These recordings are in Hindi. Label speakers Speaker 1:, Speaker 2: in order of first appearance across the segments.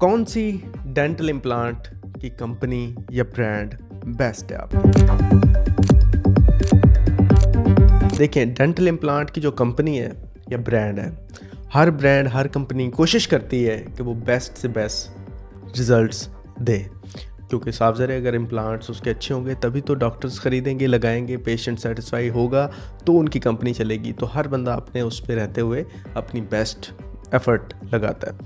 Speaker 1: कौन सी डेंटल इम्प्लांट की कंपनी या ब्रांड बेस्ट है आपकी? देखिए, डेंटल इम्प्लांट की जो कंपनी है या ब्रांड है, हर कंपनी कोशिश करती है कि वो बेस्ट से बेस्ट रिजल्ट्स दे, क्योंकि साफ ज़ाहिर है अगर इम्प्लांट्स उसके अच्छे होंगे तभी तो डॉक्टर्स ख़रीदेंगे, लगाएंगे, पेशेंट सेटिस्फाई होगा तो उनकी कंपनी चलेगी। तो हर बंदा अपने उस पर रहते हुए अपनी बेस्ट एफ़र्ट लगाता है।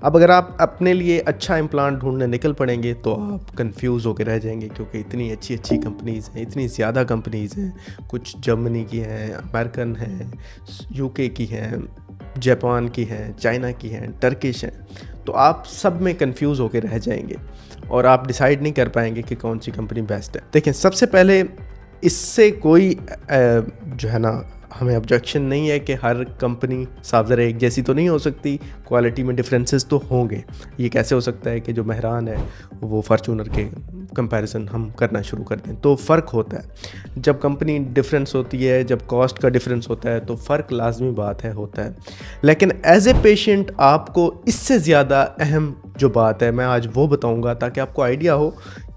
Speaker 1: अब अगर आप अपने लिए अच्छा इम्प्लांट ढूंढने निकल पड़ेंगे तो आप कंफ्यूज होकर रह जाएंगे, क्योंकि इतनी अच्छी अच्छी कंपनीज़ हैं, इतनी ज़्यादा कंपनीज़ हैं। कुछ जर्मनी की हैं, अमेरिकन हैं, यूके की हैं, जापान की हैं, चाइना की हैं, टर्किश हैं। तो आप सब में कंफ्यूज होकर रह जाएंगे और आप डिसाइड नहीं कर पाएंगे कि कौन सी कंपनी बेस्ट है। देखिए, सबसे पहले इससे कोई जो है ना, हमें ऑब्जेक्शन नहीं है कि हर कंपनी साफ ज़रा एक जैसी तो नहीं हो सकती, क्वालिटी में डिफरेंसेस तो होंगे। ये कैसे हो सकता है कि जो मेहरान है वो फार्चूनर के कंपैरिजन हम करना शुरू कर दें? तो फ़र्क होता है जब कंपनी डिफरेंस होती है, जब कॉस्ट का डिफरेंस होता है तो फ़र्क लाजमी बात है, होता है। लेकिन एज ए पेशेंट आपको इससे ज़्यादा अहम जो बात है मैं आज वो बताऊंगा, ताकि आपको आइडिया हो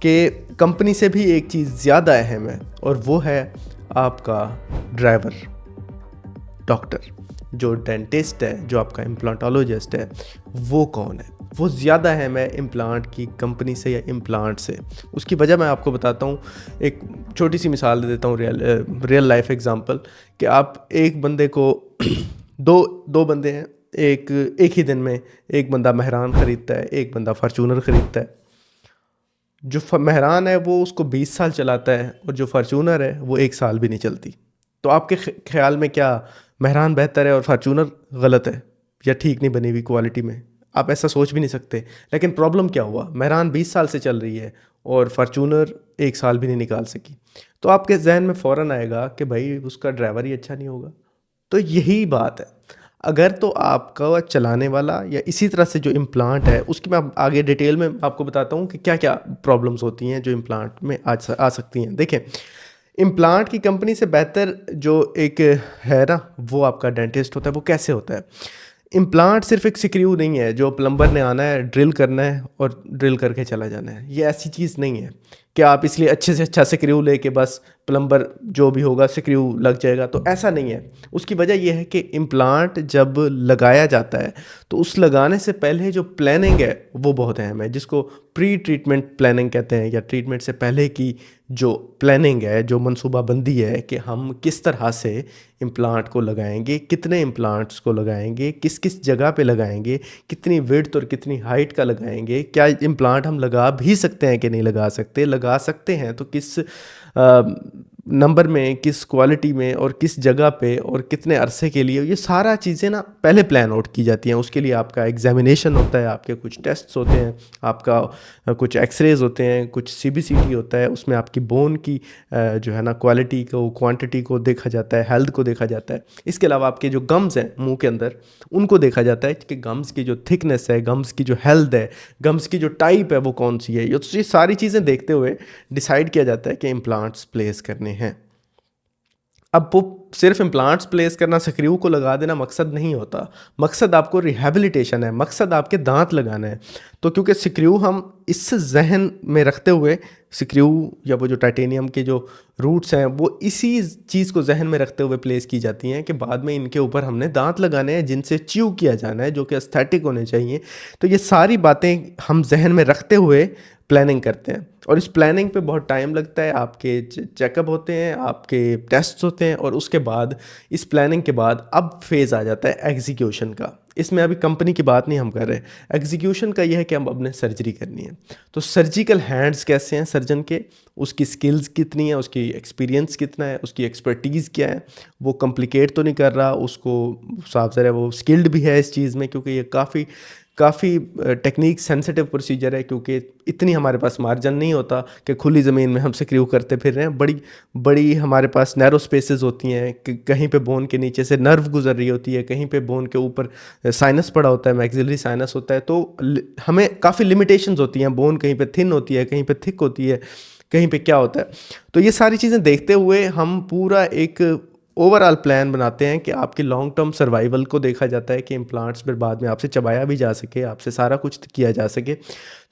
Speaker 1: कि कंपनी से भी एक चीज़ ज़्यादा अहम है, और वो है आपका ड्राइवर, डॉक्टर। जो डेंटिस्ट है, जो आपका इम्प्लांटोलॉजिस्ट है, वो कौन है? वो ज़्यादा अहम है इम्प्लांट की कंपनी से या इम्प्लांट से। उसकी वजह मैं आपको बताता हूँ। एक छोटी सी मिसाल दे देता हूँ, रियल लाइफ एग्जांपल, कि आप एक बंदे को दो बंदे हैं, एक ही दिन में एक बंदा मेहरान ख़रीदता है, एक बंदा फार्चूनर ख़रीदता है। जो मेहरान है वो उसको 20 साल चलाता है, और जो फार्चूनर है वो 1 साल भी नहीं चलती। तो आपके ख्याल में क्या मेहरान बेहतर है और फार्चूनर गलत है, या ठीक नहीं बनी हुई क्वालिटी में? आप ऐसा सोच भी नहीं सकते। लेकिन प्रॉब्लम क्या हुआ, मेहरान 20 साल से चल रही है और फार्चूनर 1 साल भी नहीं निकाल सकी। तो आपके जहन में फ़ौरन आएगा कि भाई उसका ड्राइवर ही अच्छा नहीं होगा। तो यही बात है। अगर तो आपका चलाने वाला या इसी तरह से जो इम्प्लांट है, उसकी मैं आगे डिटेल में आपको बताता हूँ कि क्या क्या प्रॉब्लम्स होती हैं जो इम्प्लांट में आ सकती हैं। देखें, इम्प्लांट की कंपनी से बेहतर जो एक है ना, वो आपका डेंटिस्ट होता है। वो कैसे होता है? इम्प्लांट सिर्फ एक स्क्रू नहीं है जो प्लम्बर ने आना है, ड्रिल करना है और ड्रिल करके चला जाना है। ये ऐसी चीज़ नहीं है कि आप इसलिए अच्छे से अच्छा स्क्रू लेके बस प्लम्बर जो भी होगा स्क्रू लग जाएगा, तो ऐसा नहीं है। उसकी वजह यह है कि इम्प्लांट जब लगाया जाता है तो उस लगाने से पहले जो प्लानिंग है वो बहुत अहम है, जिसको प्री ट्रीटमेंट प्लानिंग कहते हैं, या ट्रीटमेंट से पहले की जो प्लानिंग है, जो मनसूबाबंदी है कि हम किस तरह से इम्प्लांट को लगाएंगे, कितने इम्प्लांट्स को लगाएंगे, किस किस जगह पे लगाएंगे, कितनी विड्थ और कितनी हाइट का लगाएंगे, क्या इम्प्लांट हम लगा भी सकते हैं कि नहीं लगा सकते, लगा सकते हैं तो किस नंबर में, किस क्वालिटी में, और किस जगह पे, और कितने अरसे के लिए। ये सारा चीज़ें ना पहले प्लान आउट की जाती हैं। उसके लिए आपका एग्जामिनेशन होता है, आपके कुछ टेस्ट्स होते हैं, आपका कुछ एक्सरेज होते हैं, कुछ CBCT होता है। उसमें आपकी बोन की जो है ना क्वालिटी को, क्वांटिटी को देखा जाता है, हेल्थ को देखा जाता है। इसके अलावा आपके जो गम्स हैं मुंह के अंदर, उनको देखा जाता है कि गम्स की जो थिकनेस है, गम्स की जो हेल्थ है, गम्स की जो टाइप है वो कौन सी है। ये सारी चीज़ें देखते हुए डिसाइड किया जाता है कि इम्प्लांट्स प्लेस करने हैं। अब वो सिर्फ इम्प्लांट्स प्लेस करना, स्क्रू को लगा देना मकसद नहीं होता। मकसद आपको रिहेबिलिटेशन है, मकसद आपके दांत लगाना है। तो क्योंकि स्क्रू हम इस जहन में रखते हुए, स्क्रू या वो जो टाइटेनियम के जो रूट्स हैं वो इसी चीज़ को जहन में रखते हुए प्लेस की जाती हैं कि बाद में इनके ऊपर हमने दांत लगाने हैं जिनसे च्यू किया जाना है, जो कि एस्थेटिक होने चाहिए। तो ये सारी बातें हम जहन में रखते हुए प्लानिंग करते हैं, और इस प्लानिंग पे बहुत टाइम लगता है। आपके चेकअप होते हैं, आपके टेस्ट्स होते हैं, और उसके बाद, इस प्लानिंग के बाद अब फेज़ आ जाता है एग्जीक्यूशन का। इसमें अभी कंपनी की बात नहीं हम कर रहे। एग्जीक्यूशन का यह है कि हम अपने सर्जरी करनी है। तो सर्जिकल हैंड्स कैसे हैं सर्जन के, उसकी स्किल्स कितनी है, उसकी एक्सपीरियंस कितना है, उसकी एक्सपर्टीज़ क्या है, वो कॉम्प्लिकेट तो नहीं कर रहा, उसको साफ ज़रा वो स्किल्ड भी है इस चीज़ में, क्योंकि ये काफ़ी टेक्निक सेंसिटिव प्रोसीजर है। क्योंकि इतनी हमारे पास मार्जिन नहीं होता कि खुली ज़मीन में हम स्क्रू करते फिर रहे हैं। बड़ी हमारे पास नैरो स्पेसेस होती हैं कि कहीं पे बोन के नीचे से नर्व गुजर रही होती है, कहीं पे बोन के ऊपर साइनस पड़ा होता है, मैक्सिलरी साइनस होता है। तो हमें काफ़ी लिमिटेशंस होती हैं। बोन कहीं पे थिन होती है, कहीं पे थिक होती है, कहीं पे क्या होता है। तो ये सारी चीज़ें देखते हुए हम पूरा एक ओवरऑल प्लान बनाते हैं कि आपकी लॉन्ग टर्म सर्वाइवल को देखा जाता है कि इम्प्लांट्स फिर बाद में आपसे चबाया भी जा सके, आपसे सारा कुछ किया जा सके।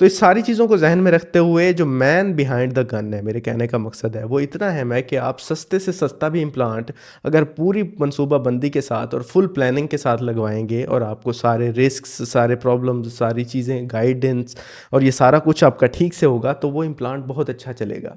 Speaker 1: तो इस सारी चीज़ों को जहन में रखते हुए जो मैन बिहाइंड द गन है, मेरे कहने का मकसद है वो इतना है कि आप सस्ते से सस्ता भी इम्प्लांट अगर पूरी मनसूबाबंदी के साथ और फुल प्लानिंग के साथ लगवाएंगे और आपको सारे रिस्क्स, सारे प्रॉब्लम्स, सारी चीज़ें, गाइडेंस और ये सारा कुछ आपका ठीक से होगा तो वो इम्प्लांट बहुत अच्छा चलेगा।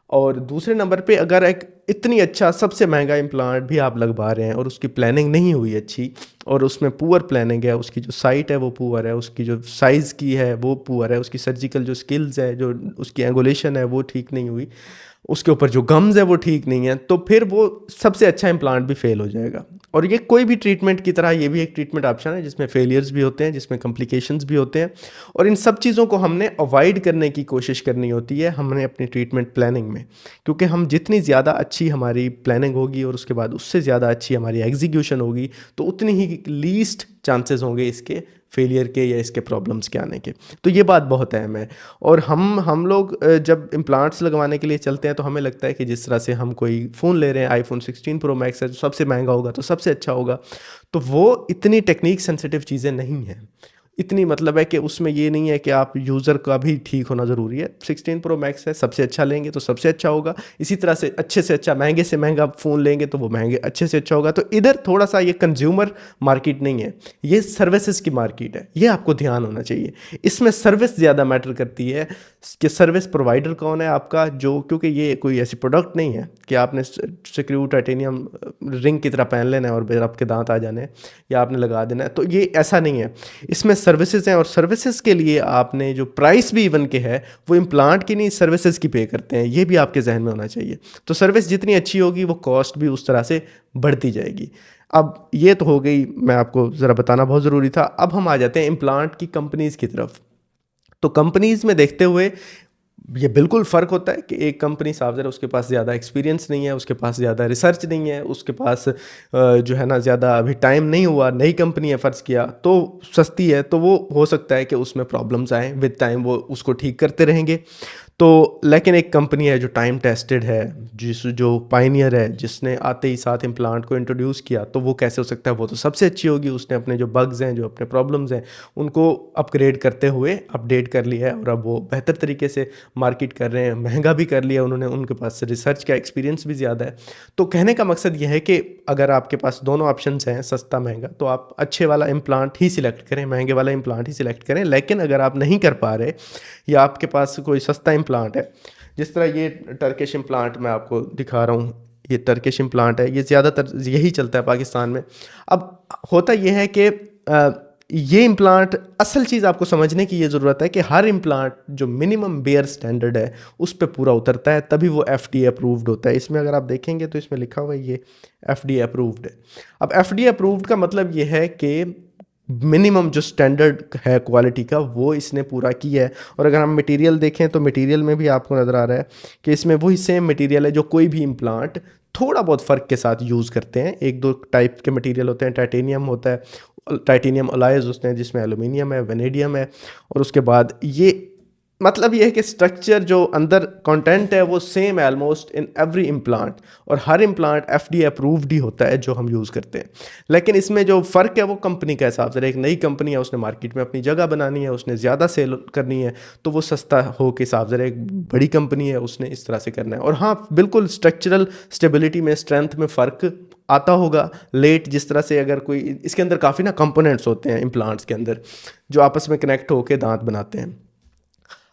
Speaker 1: और दूसरे नंबर पे अगर एक इतनी अच्छा सबसे महंगा इम्प्लांट भी आप लगवा रहे हैं और उसकी प्लानिंग नहीं हुई अच्छी और उसमें पुअर प्लानिंग है, उसकी जो साइट है वो पुअर है, उसकी जो साइज़ की है वो पुअर है, उसकी सर्जिकल जो स्किल्स है, जो उसकी एंगुलेशन है वो ठीक नहीं हुई, उसके ऊपर जो गम्स है वो ठीक नहीं है, तो फिर वो सबसे अच्छा इम्प्लांट भी फेल हो जाएगा। और ये कोई भी ट्रीटमेंट की तरह ये भी एक ट्रीटमेंट ऑप्शन है जिसमें फेलियर्स भी होते हैं, जिसमें कॉम्प्लिकेशंस भी होते हैं, और इन सब चीज़ों को हमने अवॉइड करने की कोशिश करनी होती है हमने अपनी ट्रीटमेंट प्लानिंग में, क्योंकि हम जितनी ज़्यादा अच्छी हमारी प्लानिंग होगी और उसके बाद उससे ज़्यादा अच्छी हमारी एग्जीक्यूशन होगी तो उतनी ही लीस्ट चांसेस होंगे इसके फेलियर के या इसके प्रॉब्लम्स के आने के। तो ये बात बहुत अहम है। और हम लोग जब इम्प्लांट्स लगवाने के लिए चलते हैं तो हमें लगता है कि जिस तरह से हम कोई फ़ोन ले रहे हैं, आईफोन 16 प्रो मैक्स है जो सबसे महंगा होगा तो सबसे अच्छा होगा, तो वो इतनी टेक्निक सेंसिटिव चीज़ें नहीं हैं। इतनी मतलब है कि उसमें ये नहीं है कि आप यूज़र का भी ठीक होना ज़रूरी है। 16 प्रो मैक्स है, सबसे अच्छा लेंगे तो सबसे अच्छा होगा, इसी तरह से अच्छा महंगे से महंगा फ़ोन लेंगे तो वो महंगे अच्छे से अच्छा होगा। तो इधर थोड़ा सा ये कंज्यूमर मार्केट नहीं है, ये सर्विसेज की मार्केट है, ये आपको ध्यान होना चाहिए। इसमें सर्विस ज़्यादा मैटर करती है कि सर्विस प्रोवाइडर कौन है आपका, जो क्योंकि ये कोई ऐसी प्रोडक्ट नहीं है कि आपने सिक्रू टाइटेनियम रिंग की तरह पहन लेना है और फिर आपके दांत आ जाने हैं या आपने लगा देना है, तो ये ऐसा नहीं है। इसमें सर्विसेज हैं और सर्विसेज के लिए आपने जो प्राइस भी इवन के है वो इम्प्लांट की नहीं सर्विसेज की पे करते हैं, ये भी आपके जहन में होना चाहिए। तो सर्विस जितनी अच्छी होगी वो कॉस्ट भी उस तरह से बढ़ती जाएगी। अब ये तो हो गई, मैं आपको ज़रा बताना बहुत ज़रूरी था। अब हम आ जाते हैं इम्प्लांट की कंपनीज़ की तरफ। तो कंपनीज़ में देखते हुए ये बिल्कुल फ़र्क होता है कि एक कंपनी साफ ज़रा उसके पास ज़्यादा एक्सपीरियंस नहीं है, उसके पास ज़्यादा रिसर्च नहीं है, उसके पास जो है ना ज़्यादा अभी टाइम नहीं हुआ, नई कंपनी है फ़र्ज़ किया तो सस्ती है, तो वो हो सकता है कि उसमें प्रॉब्लम्स आएँ, विद टाइम वो उसको ठीक करते रहेंगे। तो लेकिन एक कंपनी है जो टाइम टेस्टेड है, जो पायनियर है, जिसने आते ही साथ इम्प्लांट को इंट्रोड्यूस किया, तो वो कैसे हो सकता है, वो तो सबसे अच्छी होगी। उसने अपने जो बग्स हैं, जो अपने प्रॉब्लम्स हैं, उनको अपग्रेड करते हुए अपडेट कर लिया है और अब वो बेहतर तरीके से मार्केट कर रहे हैं, महंगा भी कर लिया उन्होंने, उनके पास रिसर्च का एक्सपीरियंस भी ज़्यादा है। तो कहने का मकसद ये है कि अगर आपके पास दोनों ऑप्शंस हैं, सस्ता महंगा, तो आप अच्छे वाला इम्प्लांट ही सिलेक्ट करें, महंगे वाला इम्प्लांट ही सिलेक्ट करें। लेकिन अगर आप नहीं कर पा रहे या आपके पास कोई सस्ता इम्प्लांट है, जिस तरह ये टर्किश इम्प्लांट मैं आपको दिखा रहा हूँ, ये टर्किश इम्प्लांट है, ये ज़्यादातर यही चलता है पाकिस्तान में। अब होता ये है कि ये इम्प्लांट, असल चीज़ आपको समझने की ये ज़रूरत है कि हर इम्प्लांट जो मिनिमम बेयर स्टैंडर्ड है उस पे पूरा उतरता है, तभी वो FDA अप्रूव्ड होता है। इसमें अगर आप देखेंगे तो इसमें लिखा हुआ है ये FDA अप्रूव्ड है। अब FDA अप्रूव्ड का मतलब ये है कि मिनिमम जो स्टैंडर्ड है क्वालिटी का वो इसने पूरा किया है। और अगर हम मटेरियल देखें तो मटेरियल में भी आपको नज़र आ रहा है कि इसमें वही सेम मटेरियल है जो कोई भी इम्प्लांट थोड़ा बहुत फ़र्क के साथ यूज़ करते हैं। एक दो टाइप के मटेरियल होते हैं, टाइटेनियम होता है, टाइटेनियम अलाइज होते हैं जिसमें एलुमिनियम है, वेनेडियम है, और उसके बाद ये मतलब ये है कि स्ट्रक्चर जो अंदर कंटेंट है वो सेम है ऑलमोस्ट इन एवरी इम्प्लांट, और हर इम्प्लांट FDA अप्रूव्ड ही होता है जो हम यूज़ करते हैं। लेकिन इसमें जो फ़र्क है वो कंपनी का हिसाब से, एक नई कंपनी है, उसने मार्केट में अपनी जगह बनानी है, उसने ज़्यादा सेल करनी है, तो वो सस्ता हो के हिसाब से, एक बड़ी कंपनी है उसने इस तरह से करना है। और हाँ, बिल्कुल स्ट्रक्चरल स्टेबिलिटी में, स्ट्रेंथ में फ़र्क आता होगा लेट, जिस तरह से अगर कोई इसके अंदर काफ़ी ना कंपोनेंट्स होते हैं इम्प्लांट्स के अंदर जो आपस में कनेक्ट होकर दांत बनाते हैं।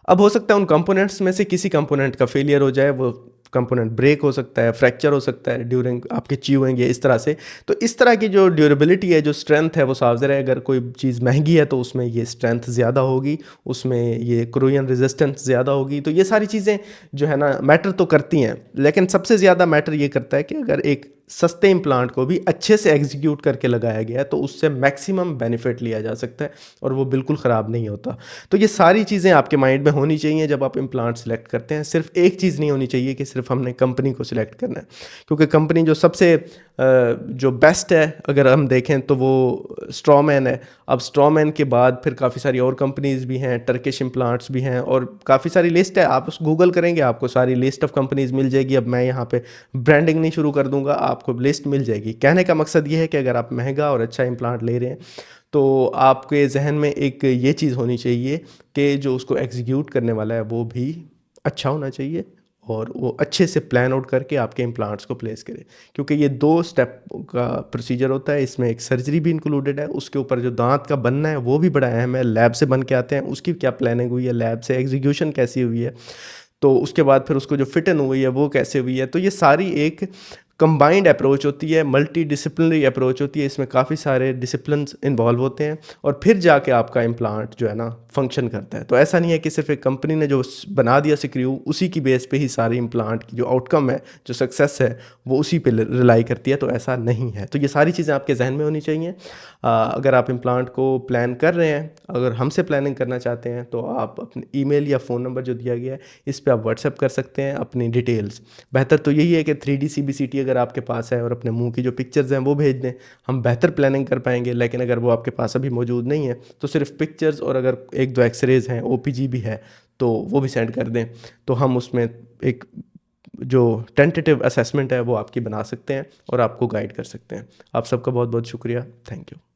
Speaker 1: अब हो सकता है उन कंपोनेंट्स में से किसी कंपोनेंट का फेलियर हो जाए, वो कंपोनेंट ब्रेक हो सकता है, फ्रैक्चर हो सकता है ड्यूरिंग आपके च्यूइंग, इस तरह से। तो इस तरह की जो ड्यूरेबिलिटी है, जो स्ट्रेंथ है, वो साफ ज़रा है। अगर कोई चीज़ महंगी है तो उसमें ये स्ट्रेंथ ज़्यादा होगी, उसमें ये क्रोजन रेजिस्टेंस ज़्यादा होगी। तो ये सारी चीज़ें जो है ना मैटर तो करती हैं, लेकिन सबसे ज़्यादा मैटर ये करता है कि अगर एक सस्ते इम्प्लांट को भी अच्छे से एग्जीक्यूट करके लगाया गया है तो उससे मैक्सिमम बेनिफिट लिया जा सकता है और वो बिल्कुल ख़राब नहीं होता। तो ये सारी चीज़ें आपके माइंड में होनी चाहिए जब आप इम्प्लांट सेलेक्ट करते हैं। सिर्फ एक चीज़ नहीं होनी चाहिए कि सिर्फ हमने कंपनी को सिलेक्ट करना है, क्योंकि कंपनी जो सबसे जो बेस्ट है अगर हम देखें तो वो स्ट्रॉमैन है। अब स्ट्रॉमैन के बाद फिर काफ़ी सारी और कंपनीज़ भी हैं, टर्किश इम्प्लांट्स भी हैं, और काफ़ी सारी लिस्ट है। आप उस गूगल करेंगे आपको सारी लिस्ट ऑफ कंपनीज़ मिल जाएगी। अब मैं यहाँ पे ब्रांडिंग नहीं शुरू कर दूंगा, आप आपको लिस्ट मिल जाएगी। कहने का मकसद ये है कि अगर आप महंगा और अच्छा इम्प्लांट ले रहे हैं तो आपके जहन में एक ये चीज़ होनी चाहिए कि जो उसको एग्जीक्यूट करने वाला है वो भी अच्छा होना चाहिए और वो अच्छे से प्लान आउट करके आपके इम्प्लांट्स को प्लेस करे, क्योंकि ये 2 स्टेप का प्रोसीजर होता है। इसमें एक सर्जरी भी इंक्लूडेड है, उसके ऊपर जो दांत का बनना है वो भी बड़ा अहम है। लैब से बन के आते हैं, उसकी क्या प्लानिंग हुई है, लैब से एग्जीक्यूशन कैसी हुई है, तो उसके बाद फिर उसको जो फिट इन हुई है वो कैसे हुई है। तो ये सारी एक कंबाइंड अप्रोच होती है, मल्टी डिसिप्लिनरी अप्रोच होती है। इसमें काफ़ी सारे डिसिप्लिन्स इन्वॉल्व होते हैं और फिर जाके आपका इम्प्लांट जो है ना फंक्शन करता है। तो ऐसा नहीं है कि सिर्फ एक कंपनी ने जो बना दिया स्क्रू उसी की बेस पे ही सारे इम्प्लांट की जो आउटकम है, जो सक्सेस है, वो उसी पे रिलाई करती है। तो ऐसा नहीं है। तो ये सारी चीज़ें आपके जहन में होनी चाहिए। अगर आप इम्प्लांट को प्लान कर रहे हैं, अगर हमसे प्लानिंग करना चाहते हैं, तो आप अपने ईमेल या फ़ोन नंबर जो दिया गया है इस पे आप व्हाट्सएप कर सकते हैं अपनी डिटेल्स। बेहतर तो यही है कि 3D CBCT अगर आपके पास है और अपने मुंह की जो पिक्चर्स हैं वो भेज दें, हम बेहतर प्लानिंग कर पाएंगे। लेकिन अगर वो आपके पास अभी मौजूद नहीं है तो सिर्फ पिक्चर्स और अगर 1-2 एक्सरेज हैं, OPG भी है, तो वो भी सेंड कर दें, तो हम उसमें एक जो टेंटेटिव असेसमेंट है वो आपकी बना सकते हैं और आपको गाइड कर सकते हैं। आप सबका बहुत बहुत शुक्रिया। Thank you.